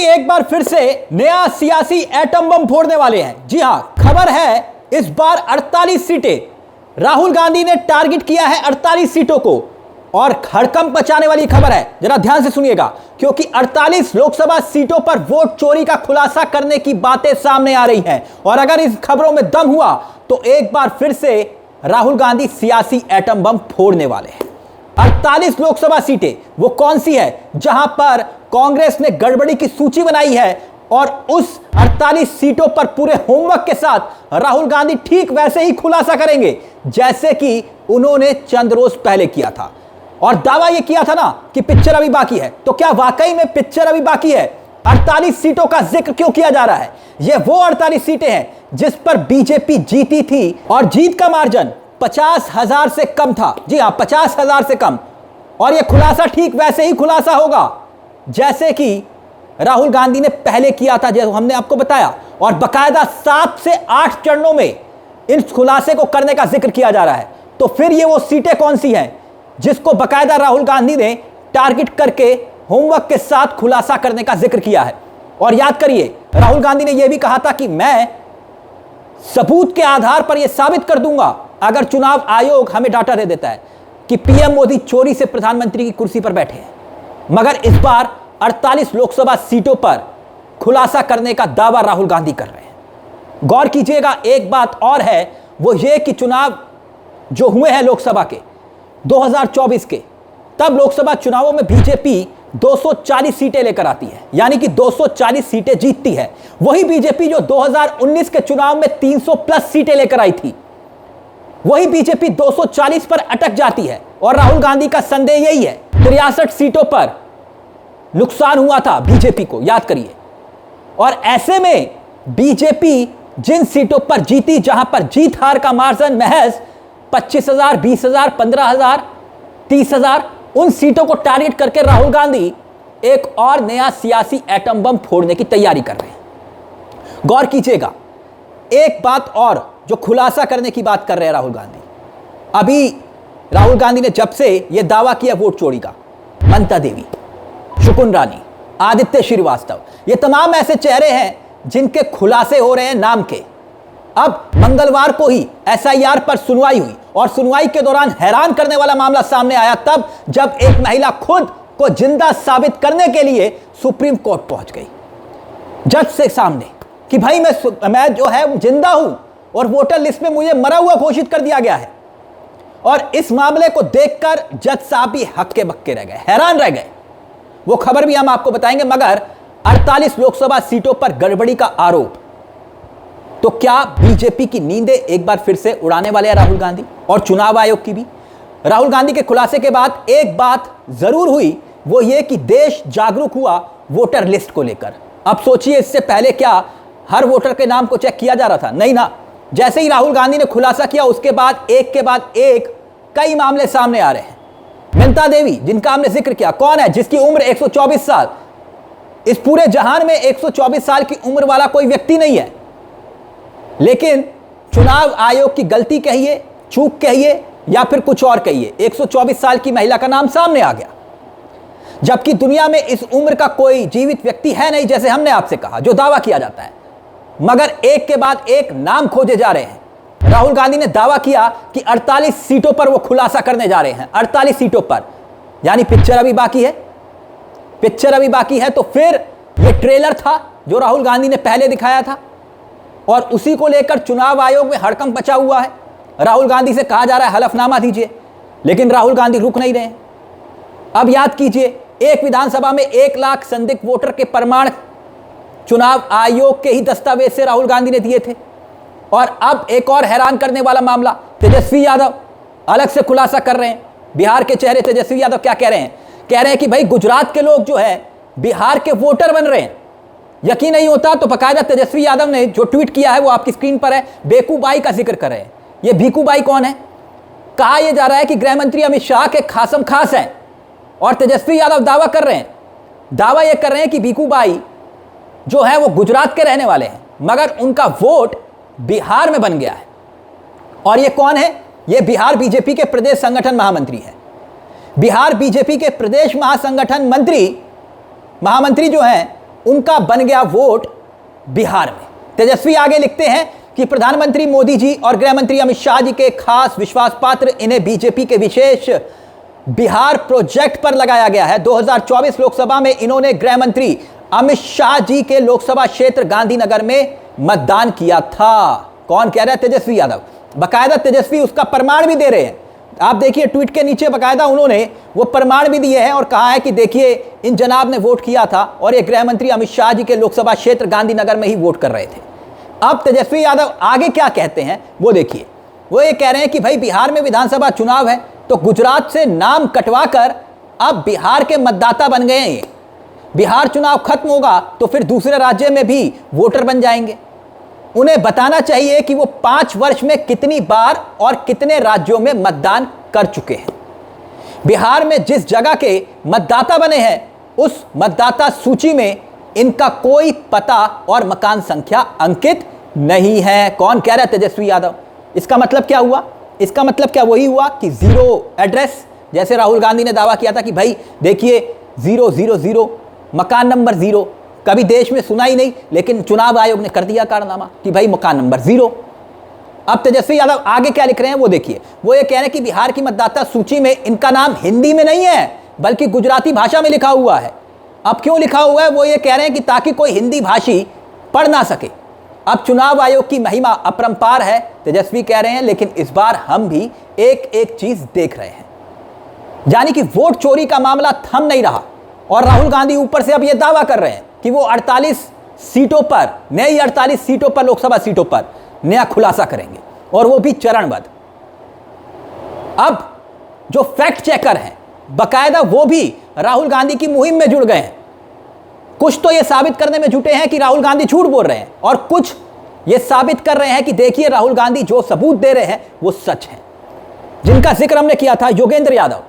एक बार फिर से नया सियासी एटम बम फोड़ने वाले हैं। जी हां, खबर है इस बार 48 सीटें राहुल गांधी ने टारगेट किया है, 48 सीटों को। और हड़कंप मचाने वाली खबर है, जरा ध्यान से सुनिएगा, क्योंकि 48 लोकसभा सीटों पर वोट चोरी का खुलासा करने की बातें सामने आ रही हैं। और अगर इस खबरों में दम हुआ तो एक बार फिर से राहुल गांधी सियासी एटम बम फोड़ने वाले हैं। 48 लोकसभा सीटें वो कौन सी है जहां पर कांग्रेस ने गड़बड़ी की सूची बनाई है, और उस 48 सीटों पर पूरे होमवर्क के साथ राहुल गांधी ठीक वैसे ही खुलासा करेंगे जैसे कि उन्होंने चंद रोज पहले किया था। और दावा यह किया था ना कि पिक्चर अभी बाकी है, तो क्या वाकई में पिक्चर अभी बाकी है? 48 सीटों का जिक्र क्यों किया जा रहा है? यह वो 48 सीटें हैं जिस पर बीजेपी जीती थी और जीत का मार्जिन 50,000 से कम था। जी हां, 50,000 से कम। और यह खुलासा ठीक वैसे ही खुलासा होगा जैसे कि राहुल गांधी ने पहले किया था, जैसे हमने आपको बताया। और बकायदा 7 से 8 चरणों में इन खुलासे को करने का जिक्र किया जा रहा है। तो फिर ये वो सीटें कौन सी हैं जिसको बकायदा राहुल गांधी ने टारगेट करके होमवर्क के साथ खुलासा करने का जिक्र किया है? और याद करिए, राहुल गांधी ने यह भी कहा था कि मैं सबूत के आधार पर यह साबित कर दूंगा अगर चुनाव आयोग हमें डाटा दे देता है कि पीएम मोदी चोरी से प्रधानमंत्री की कुर्सी पर बैठे हैं। मगर इस बार 48 लोकसभा सीटों पर खुलासा करने का दावा राहुल गांधी कर रहे हैं। गौर कीजिएगा, एक बात और है, वो ये कि चुनाव जो हुए हैं लोकसभा के 2024 के, तब लोकसभा चुनावों में बीजेपी 240 सीटें लेकर आती है, यानी कि 240 सीटें जीतती है। वही बीजेपी जो 2019 के चुनाव में 300 प्लस सीटें लेकर आई थी, वही बीजेपी 240 पर अटक जाती है। और राहुल गांधी का संदेह यही है, 63 सीटों पर नुकसान हुआ था बीजेपी को, याद करिए। और ऐसे में बीजेपी जिन सीटों पर जीती, जहां पर जीत हार का मार्जिन महज 25,000, 20,000, 15,000, 30,000, उन सीटों को टारगेट करके राहुल गांधी एक और नया सियासी एटम बम फोड़ने की तैयारी कर रहे हैं। गौर कीजिएगा, एक बात और जो खुलासा करने की बात कर रहे हैं राहुल गांधी। अभी राहुल गांधी ने जब से यह दावा किया वोट चोरी का, ममता देवी, शुकुन रानी, आदित्य श्रीवास्तव, ये तमाम ऐसे चेहरे हैं जिनके खुलासे हो रहे हैं नाम के। अब मंगलवार को ही एसआईआर पर सुनवाई हुई, और सुनवाई के दौरान हैरान करने वाला मामला सामने आया तब जब एक महिला खुद को जिंदा साबित करने के लिए सुप्रीम कोर्ट पहुंच गई जज से सामने कि भाई मैं जो है जिंदा हूं और वोटर लिस्ट में मुझे मरा हुआ घोषित कर दिया गया है। और इस मामले को देखकर जज साहब भी हक्के बक्के रह गए, हैरान रह गए। वो खबर भी हम आपको बताएंगे। मगर 48 लोकसभा सीटों पर गड़बड़ी का आरोप, तो क्या बीजेपी की नींदें एक बार फिर से उड़ाने वाले हैं राहुल गांधी और चुनाव आयोग की भी? राहुल गांधी के खुलासे के बाद एक बात जरूर हुई, वो ये कि देश जागरूक हुआ वोटर लिस्ट को लेकर। अब सोचिए, इससे पहले क्या हर वोटर के नाम को चेक किया जा रहा था? नहीं ना। जैसे ही राहुल गांधी ने खुलासा किया, उसके बाद एक के बाद एक कई मामले सामने आ रहे हैं। ममता देवी, जिनका हमने जिक्र किया, कौन है जिसकी उम्र 124 साल, इस पूरे जहान में 124 साल की उम्र वाला कोई व्यक्ति नहीं है। लेकिन चुनाव आयोग की गलती कहिए, चूक कहिए, या फिर कुछ और कहिए, 124 साल की महिला का नाम सामने आ गया, जबकि दुनिया में इस उम्र का कोई जीवित व्यक्ति है नहीं, जैसे हमने आपसे कहा, जो दावा किया जाता है। मगर एक के बाद एक नाम खोजे जा रहे हैं। राहुल गांधी ने दावा किया कि 48 सीटों पर वो खुलासा करने जा रहे हैं, 48 सीटों पर, यानी पिक्चर अभी बाकी है, पिक्चर अभी बाकी है। तो फिर ये ट्रेलर था जो राहुल गांधी ने पहले दिखाया था, और उसी को लेकर चुनाव आयोग में हड़कंप मचा हुआ है। राहुल गांधी से कहा जा रहा है हलफनामा दीजिए, लेकिन राहुल गांधी रुक नहीं रहे। अब याद कीजिए, एक विधानसभा में 1 लाख संदिग्ध वोटर के प्रमाण चुनाव आयोग के ही दस्तावेज से राहुल गांधी ने दिए थे। और अब एक और हैरान करने वाला मामला, तेजस्वी यादव अलग से खुलासा कर रहे हैं। बिहार के चेहरे तेजस्वी यादव क्या कह रहे हैं? कह रहे हैं कि भाई गुजरात के लोग जो है बिहार के वोटर बन रहे हैं। यकीन नहीं होता तो बकायदा तेजस्वी यादव ने जो ट्वीट किया है वो आपकी स्क्रीन पर है, बेकूबाई का जिक्र कर रहे हैं। ये भीकूबाई कौन है? कहा यह जा रहा है कि गृह मंत्री अमित शाह के खासम खास हैं, और तेजस्वी यादव दावा कर रहे हैं, दावा यह कर रहे हैं कि भीकूबाई जो है वो गुजरात के रहने वाले हैं, मगर उनका वोट बिहार में बन गया है। और ये कौन है? ये बिहार बीजेपी के प्रदेश संगठन महामंत्री है। बिहार बीजेपी के प्रदेश महासंगठन महामंत्री जो हैं उनका बन गया वोट बिहार में। तेजस्वी आगे लिखते हैं कि प्रधानमंत्री मोदी जी और गृह मंत्री अमित शाह जी के खास विश्वास पात्र इन्हें बीजेपी के विशेष बिहार प्रोजेक्ट पर लगाया गया है। 2024 लोकसभा में इन्होंने गृह मंत्री अमित शाह जी के लोकसभा क्षेत्र गांधीनगर में मतदान किया था। कौन कह रहा है? तेजस्वी यादव। बकायदा तेजस्वी उसका प्रमाण भी दे रहे हैं। आप देखिए ट्वीट के नीचे बकायदा उन्होंने वो प्रमाण भी दिए हैं और कहा है कि देखिए इन जनाब ने वोट किया था और ये गृह मंत्री अमित शाह जी के लोकसभा क्षेत्र गांधीनगर में ही वोट कर रहे थे। अब तेजस्वी यादव आगे क्या कहते हैं वो देखिए। वो ये कह रहे हैं कि भाई बिहार में विधानसभा चुनाव है तो गुजरात से नाम कटवाकर अब बिहार के मतदाता बन गए हैं। बिहार चुनाव खत्म होगा तो फिर दूसरे राज्य में भी वोटर बन जाएंगे। उन्हें बताना चाहिए कि वो 5 वर्ष में कितनी बार और कितने राज्यों में मतदान कर चुके हैं। बिहार में जिस जगह के मतदाता बने हैं उस मतदाता सूची में इनका कोई पता और मकान संख्या अंकित नहीं है। कौन कह रहा है? तेजस्वी यादव। इसका मतलब क्या हुआ? इसका मतलब क्या वही हुआ कि जीरो एड्रेस, जैसे राहुल गांधी ने दावा किया था कि भाई देखिए 000 मकान नंबर 0, कभी देश में सुना ही नहीं, लेकिन चुनाव आयोग ने कर दिया कारनामा कि भाई मकान नंबर 0। अब तेजस्वी यादव आगे क्या लिख रहे हैं वो देखिए। वो ये कह रहे हैं कि बिहार की मतदाता सूची में इनका नाम हिंदी में नहीं है बल्कि गुजराती भाषा में लिखा हुआ है। अब क्यों लिखा हुआ है? वो ये कह रहे हैं कि ताकि कोई हिंदी भाषी पढ़ ना सके। अब चुनाव आयोग की महिमा अपरंपार है, तेजस्वी कह रहे हैं, लेकिन इस बार हम भी एक एक चीज देख रहे हैं, यानी कि वोट चोरी का मामला थम नहीं रहा और राहुल गांधी ऊपर से अब यह दावा कर रहे हैं कि वो 48 सीटों पर, नई 48 सीटों पर, लोकसभा सीटों पर नया खुलासा करेंगे और वो भी चरणबद्ध। अब जो फैक्ट चेकर हैं बकायदा वो भी राहुल गांधी की मुहिम में जुड़ गए हैं। कुछ तो ये साबित करने में जुटे हैं कि राहुल गांधी झूठ बोल रहे हैं और कुछ ये साबित कर रहे हैं कि देखिए राहुल गांधी जो सबूत दे रहे हैं वो सच है। जिनका जिक्र हमने किया था योगेंद्र यादव,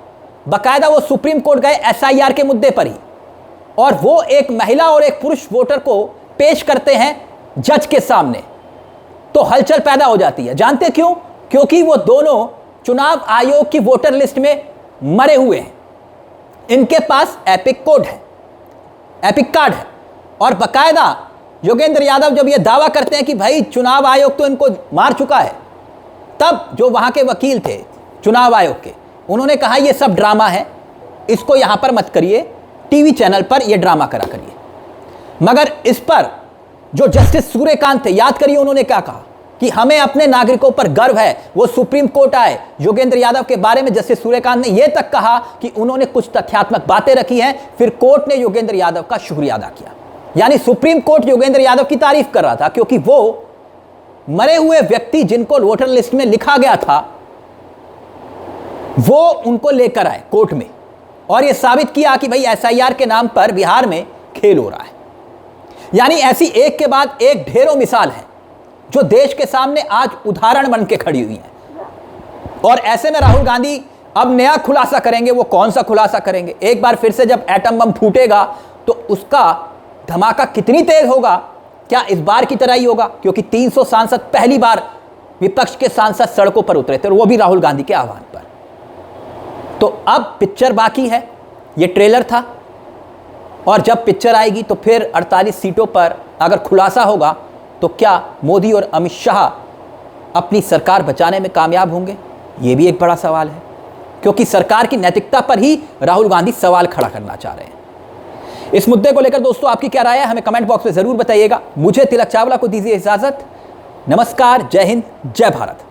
बकायदा वो सुप्रीम कोर्ट गए एसआईआर के मुद्दे पर ही, और वो एक महिला और एक पुरुष वोटर को पेश करते हैं जज के सामने तो हलचल पैदा हो जाती है। जानते क्यों? क्योंकि वो दोनों चुनाव आयोग की वोटर लिस्ट में मरे हुए हैं। इनके पास एपिक कार्ड है और बकायदा योगेंद्र यादव जब ये दावा करते हैं कि भाई चुनाव आयोग तो इनको मार चुका है, तब जो वहां के वकील थे चुनाव आयोग के, उन्होंने कहा ये सब ड्रामा है, इसको यहां पर मत करिए, टीवी चैनल पर ये ड्रामा करा करिए। मगर इस पर जो जस्टिस सूर्यकांत थे, याद करिए उन्होंने क्या कहा कि हमें अपने नागरिकों पर गर्व है। वो सुप्रीम कोर्ट आए, योगेंद्र यादव के बारे में जस्टिस सूर्यकांत ने यह तक कहा कि उन्होंने कुछ तथ्यात्मक बातें रखी हैं, फिर कोर्ट ने योगेंद्र यादव का शुक्रिया अदा किया। यानी सुप्रीम कोर्ट योगेंद्र यादव की तारीफ कर रहा था क्योंकि वो मरे हुए व्यक्ति जिनको वोटर लिस्ट में लिखा गया था वो उनको लेकर आए कोर्ट में और यह साबित किया कि भाई एसआईआर के नाम पर बिहार में खेल हो रहा है। यानी ऐसी एक के बाद एक ढेरों मिसाल है जो देश के सामने आज उदाहरण बन के खड़ी हुई हैं। और ऐसे में राहुल गांधी अब नया खुलासा करेंगे। वो कौन सा खुलासा करेंगे? एक बार फिर से जब एटम बम फूटेगा तो उसका धमाका कितनी तेज होगा? क्या इस बार की तरह ही होगा? क्योंकि 300 सांसद पहली बार विपक्ष के सांसद सड़कों पर उतरे थे और वो भी राहुल गांधी के आह्वान पर। तो अब पिक्चर बाकी है, ये ट्रेलर था और जब पिक्चर आएगी तो फिर 48 सीटों पर अगर खुलासा होगा तो क्या मोदी और अमित शाह अपनी सरकार बचाने में कामयाब होंगे? ये भी एक बड़ा सवाल है, क्योंकि सरकार की नैतिकता पर ही राहुल गांधी सवाल खड़ा करना चाह रहे हैं। इस मुद्दे को लेकर दोस्तों आपकी क्या राय है हमें कमेंट बॉक्स में जरूर बताइएगा। मुझे तिलक चावला को दीजिए इजाजत। नमस्कार, जय हिंद, जय भारत।